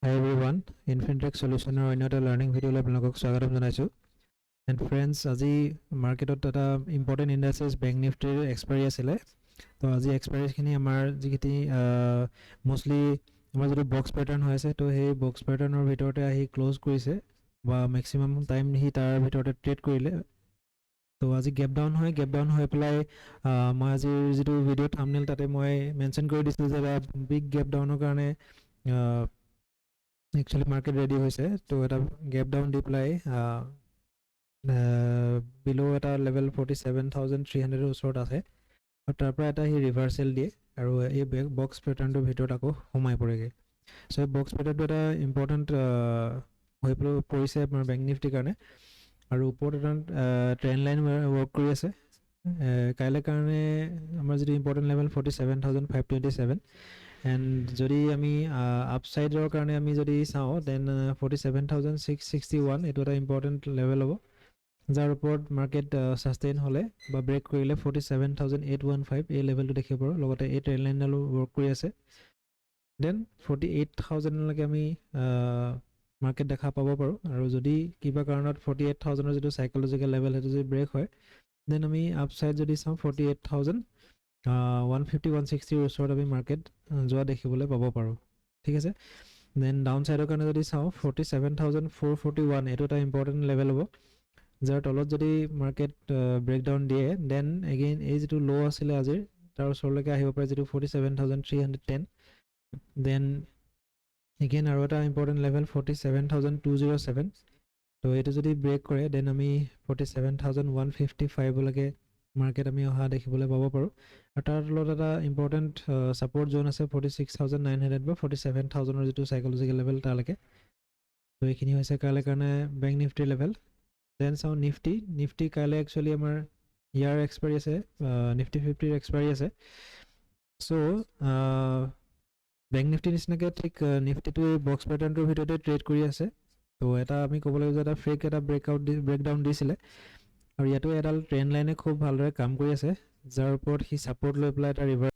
Hi everyone, Infintech Solution or another learning video lab আপোনালোকক স্বাগতম জনাইছো। And friends, আজি মাৰ্কেটত এটা ইম্পৰ্টেন্ট ইন্ডাইসেস ব্যাংক নিফটিৰ এক্সপায়াৰি আছিল। তো আজি এক্সপায়াৰিখিনি আমাৰ যিকিটি মোস্টলি আমাৰ যদি বক্স প্যাটাৰ্ন হৈ আছে তো সেই বক্স প্যাটাৰ্নৰ ভিতৰতে আহি ক্লোজ কৰিছে বা ম্যাক্সিমাম টাইম হি তাৰ ভিতৰতে ট্ৰেড কৰিলে। তো আজি গ্যাপ ডাউন হৈ পেলাই মই আজি যেটো ভিডিও থাম্বনেল তাতে মই মেনশন কৰি দিছিলো যে বিগ গ্যাপ ডাউনৰ কাৰণে actually market ready hoise to eta gap down deploy below eta level 47300 usort ase aru tar pora eta hi reversal die aru ei box pattern to bhitor ako homai porege so box pattern to eta important hoi porise apnar bank nifty karone aru upor eta trend line work kori ase kaile karone amar jodi important level 47527 and jodi ami upside ro karone ami jodi sao then 47661 eto eta important level hobo jar upor market sustain hole ba break korile 47815 a level to dekhibo logote a trend line dalu work kori ase then 48000 lage ami market dekha pabo paru aru jodi kiba karonot 48000 er jeto psychological level hetu jodi break hoy then ami upside jodi sao 48000 150 160 usort abi market joa dekhibole pabo paru thik ase then downside er karone jodi sao 47441 eto ta important level hobo jar tolot jodi market breakdown die then again ei jetu low asile ajir tar usorleke ahibo pare jetu 47310 then again aru eta important level 47207 to eto jodi break kore then ami 47155 lage market ami oha dekhibole pabo paru atar lot eta important support zone ase 46900 ba 47000 er jetu psychological level ta lage to ekhini hoise kale karone bank nifty level then so nifty kale actually amar year expiry ase nifty 50 er expiry ase so bank nifty nisnake thik nifty to box pattern to bhitorte trade kori ase to eta ami kobole jada fake eta breakdown disile আৰু ইয়াতো এডাল trend লাইনে খুব ভালদৰে কাম কৰি আছে যাৰ ওপৰত হি সাপোৰ্ট লৈ পেলাই এটা ৰিভাৰ্স